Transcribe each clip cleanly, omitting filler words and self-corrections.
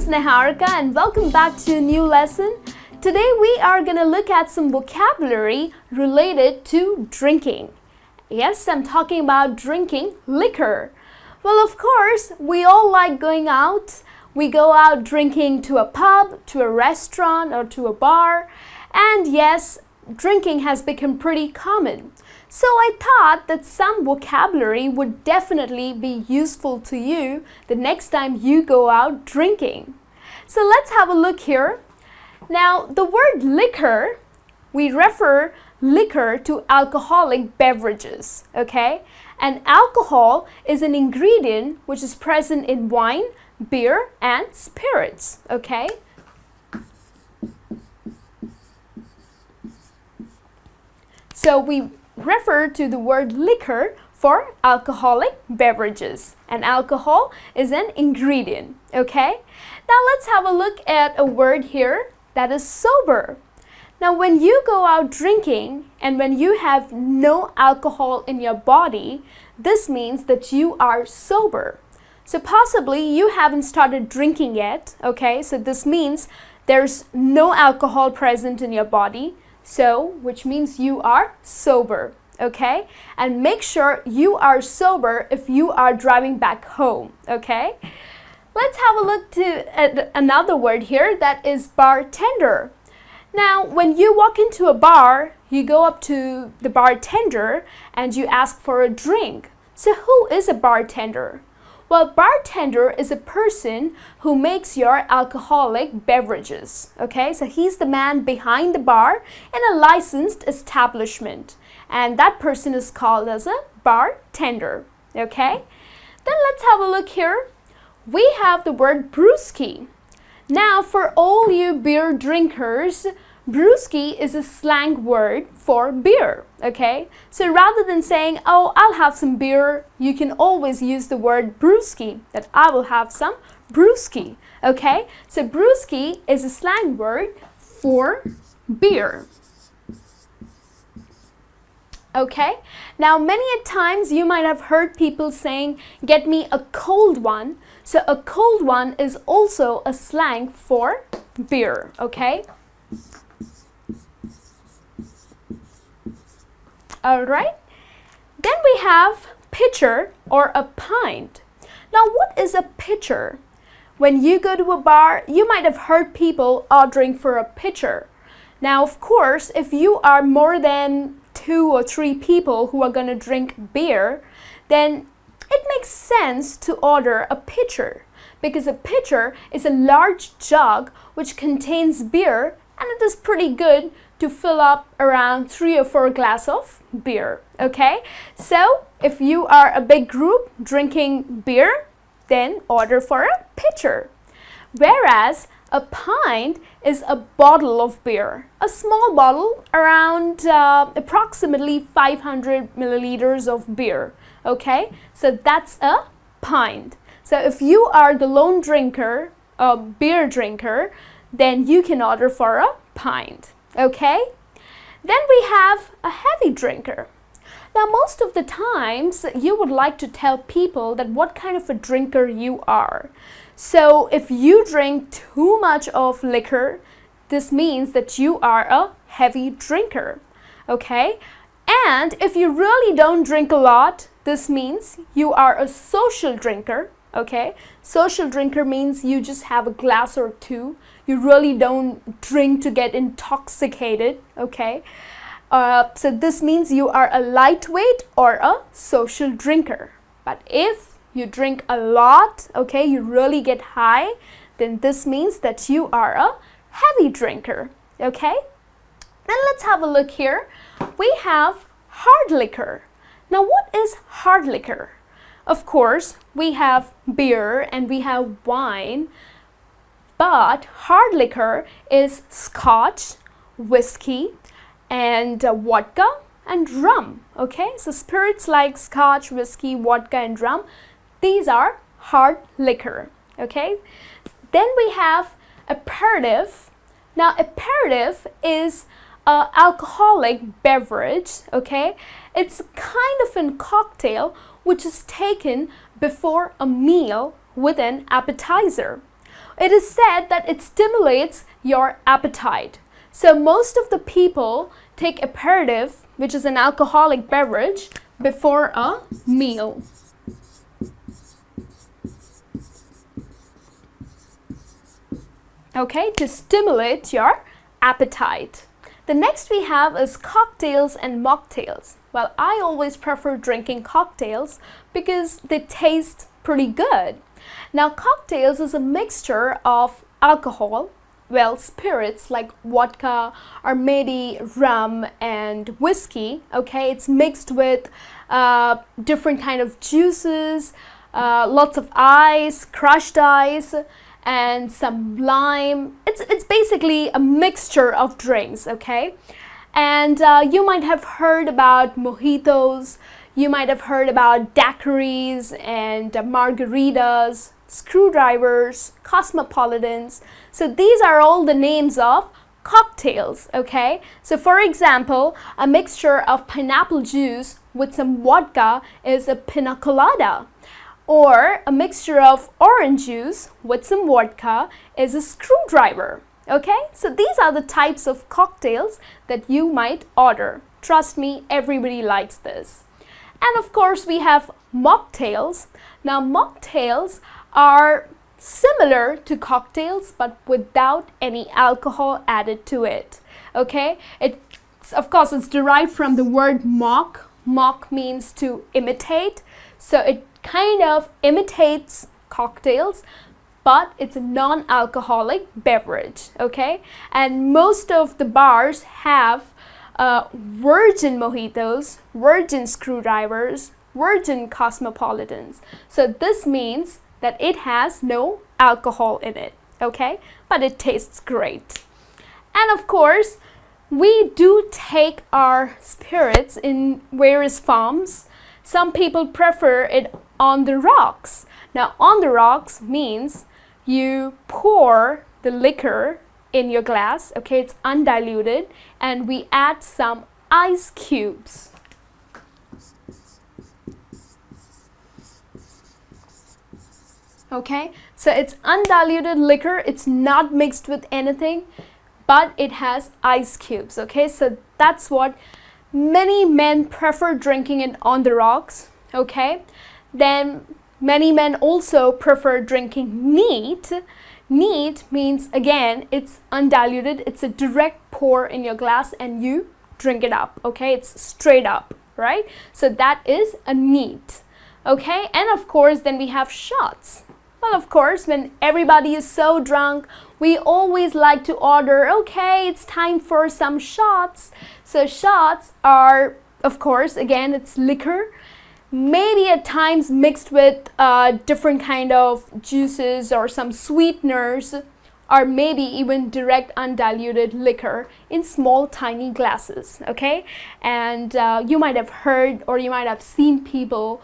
is Niharika and welcome back to a new lesson. Today we are going to look at some vocabulary related to drinking. Yes, I'm talking about drinking liquor. Well, of course, we all like going out. We go out drinking to a pub, to a restaurant, or to a bar. And yes, drinking has become pretty common. So I thought that some vocabulary would definitely be useful to you the next time you go out drinking. So let's have a look here. Now, the word liquor, we refer liquor to alcoholic beverages, okay? And alcohol is an ingredient which is present in wine, beer, and spirits, okay? So we refer to the word liquor for alcoholic beverages, and alcohol is an ingredient, okay? Now let's have a look at a word here that is sober. Now when you go out drinking and when you have no alcohol in your body, this means that you are sober. So possibly you haven't started drinking yet, okay? So this means there's no alcohol present in your body. So, which means you are sober, okay? And make sure you are sober if you are driving back home, okay? Let's have a look at another word here, that is bartender. Now, when you walk into a bar, you go up to the bartender and you ask for a drink. So who is a bartender? Well, bartender is a person who makes your alcoholic beverages, okay? So he's the man behind the bar in a licensed establishment. And that person is called as a bartender, okay? Then let's have a look here. We have the word brewski. Now, for all you beer drinkers, brewski is a slang word for beer, okay? So rather than saying, oh, I'll have some beer, you can always use the word brewski, that I will have some brewski, okay? So brewski is a slang word for beer. Okay, now many a times you might have heard people saying, get me a cold one. So a cold one is also a slang for beer, okay? Alright, then we have pitcher or a pint. Now what is a pitcher? When you go to a bar, you might have heard people ordering for a pitcher. Now of course, if you are more than 2 or 3 people who are going to drink beer, then it makes sense to order a pitcher, because a pitcher is a large jug which contains beer, and it is pretty good to fill up around 3 or 4 glasses of beer, okay? So if you are a big group drinking beer, then order for a pitcher. Whereas a pint is a bottle of beer, a small bottle around approximately 500 milliliters of beer, okay? So that's a pint. So if you are the lone drinker, a beer drinker, then you can order for a pint, okay? Then we have a heavy drinker. Now most of the times you would like to tell people that what kind of a drinker you are. So if you drink too much of liquor, this means that you are a heavy drinker, okay? And if you really don't drink a lot, this means you are a social drinker, okay? Social drinker means you just have a glass or 2. You really don't drink to get intoxicated, okay? So this means you are a lightweight or a social drinker. But if you drink a lot, okay, you really get high, then this means that you are a heavy drinker, okay? Then let's have a look here. We have hard liquor. Now what is hard liquor? Of course, we have beer and we have wine, but hard liquor is scotch, whiskey, and vodka and rum, okay? So spirits like scotch, whiskey, vodka, and rum, these are hard liquor, okay? Then we have aperitif. Now aperitif is an alcoholic beverage, okay? It's kind of a cocktail which is taken before a meal with an appetizer. it is said that it stimulates your appetite. So most of the people take aperitif, which is an alcoholic beverage, before a meal. Okay, to stimulate your appetite. The next we have is cocktails and mocktails. Well, I always prefer drinking cocktails because they taste pretty good. Now, cocktails is a mixture of alcohol, well, spirits like vodka or maybe rum and whiskey. Okay, it's mixed with different kind of juices, lots of ice, crushed ice, and some lime. It's basically a mixture of drinks. Okay, and you might have heard about mojitos, you might have heard about daiquiris and margaritas, screwdrivers, cosmopolitans. So these are all the names of cocktails. Okay, so for example, a mixture of pineapple juice with some vodka is a pina colada, or a mixture of orange juice with some vodka is a screwdriver. Okay, so these are the types of cocktails that you might order. Trust me, everybody likes this. And of course, we have mocktails. Now, mocktails are similar to cocktails but without any alcohol added to it. Okay, of course, it's derived from the word mock. Mock means to imitate. So it kind of imitates cocktails, but it's a non-alcoholic beverage. Okay, and most of the bars have virgin mojitos, virgin screwdrivers, virgin cosmopolitans. So this means that it has no alcohol in it. Okay, but it tastes great. And of course, we do take our spirits in various forms. Some people prefer it on the rocks. Now, on the rocks means you pour the liquor in your glass. Okay, it's undiluted, and we add some ice cubes. Okay, so it's undiluted liquor, it's not mixed with anything, but it has ice cubes. Okay, so that's what many men prefer, drinking it on the rocks. Okay, then many men also prefer drinking neat. Neat means, again, it's undiluted, it's a direct pour in your glass and you drink it up. Okay, it's straight up, right? So that is a neat. Okay, and of course then we have shots. Well, of course, when everybody is so drunk, we always like to order, okay, it's time for some shots. So shots are, of course, again, it's liquor, maybe at times mixed with different kind of juices or some sweeteners, or maybe even direct undiluted liquor in small tiny glasses. Okay, and you might have heard or you might have seen people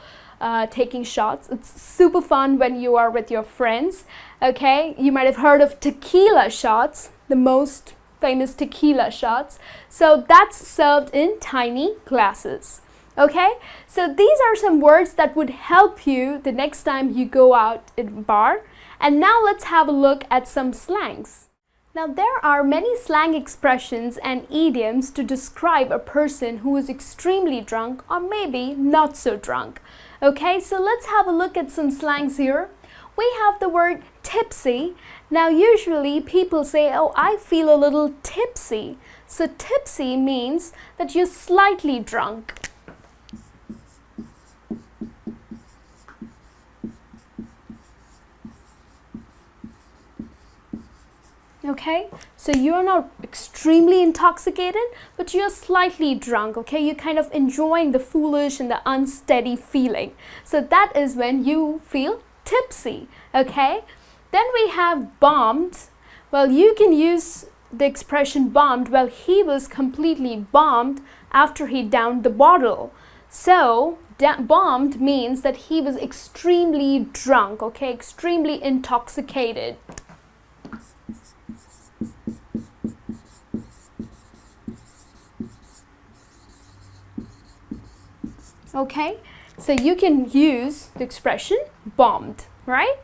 taking shots. It's super fun when you are with your friends. Okay, you might have heard of tequila shots, the most famous tequila shots. So that's served in tiny glasses. Okay, so these are some words that would help you the next time you go out in a bar. And now let's have a look at some slangs. Now, there are many slang expressions and idioms to describe a person who is extremely drunk or maybe not so drunk. Okay, so let's have a look at some slangs here. We have the word tipsy. Now, usually people say, oh, I feel a little tipsy. So tipsy means that you're slightly drunk. Okay, so you're not extremely intoxicated, but you're slightly drunk. Okay, you're kind of enjoying the foolish and the unsteady feeling. So that is when you feel tipsy. Okay, then we have bombed. Well, you can use the expression bombed. Well, he was completely bombed after he downed the bottle. So bombed means that he was extremely drunk. Okay, extremely intoxicated. Okay, so you can use the expression bombed, right?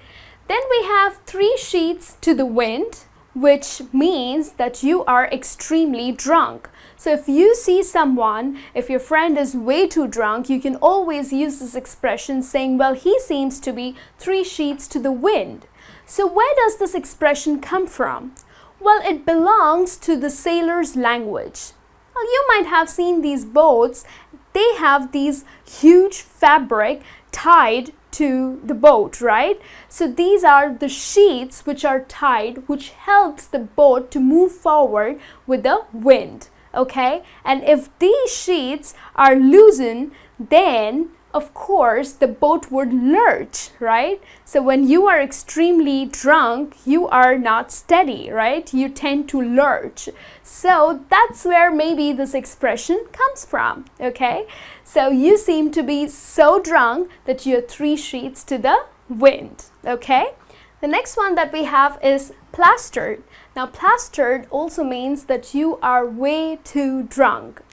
Then we have 3 sheets to the wind, which means that you are extremely drunk. So if you see someone, if your friend is way too drunk, you can always use this expression saying, well, he seems to be 3 sheets to the wind. So where does this expression come from? Well, it belongs to the sailor's language. Well, you might have seen these boats. They have these huge fabric tied to the boat, right? So these are the sheets which are tied, which helps the boat to move forward with the wind, okay? And if these sheets are loosened, then of course the boat would lurch, right? So when you are extremely drunk, you are not steady, right? You tend to lurch. So that's where maybe this expression comes from, okay? So you seem to be so drunk that you're 3 sheets to the wind, okay? The next one that we have is plastered. Now plastered also means that you are way too drunk.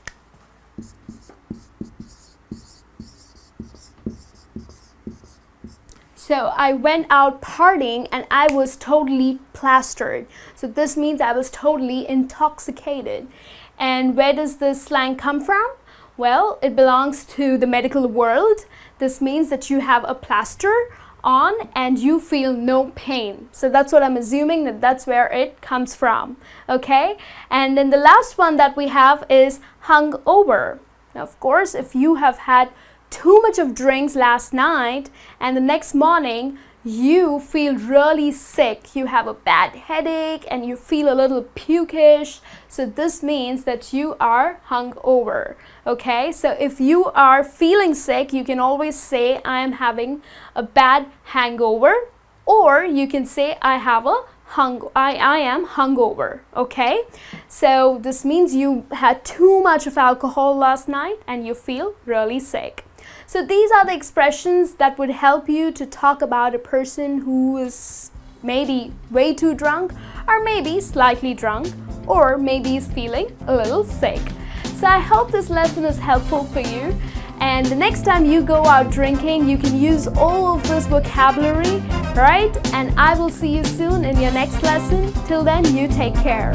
So I went out partying and I was totally plastered. So this means I was totally intoxicated. And where does this slang come from? Well, it belongs to the medical world. This means that you have a plaster on and you feel no pain. So that's what I'm assuming, that that's where it comes from. Okay? And then the last one that we have is hungover. Now, of course, if you have had too much of drinks last night and the next morning you feel really sick, you have a bad headache and you feel a little pukish, so this means that you are hungover. Okay, so if you are feeling sick, you can always say I am having a bad hangover, or you can say I am hungover. Okay, so this means you had too much of alcohol last night and you feel really sick. So these are the expressions that would help you to talk about a person who is maybe way too drunk, or maybe slightly drunk, or maybe is feeling a little sick. So I hope this lesson is helpful for you. And the next time you go out drinking, you can use all of this vocabulary, right? And I will see you soon in your next lesson. Till then, you take care.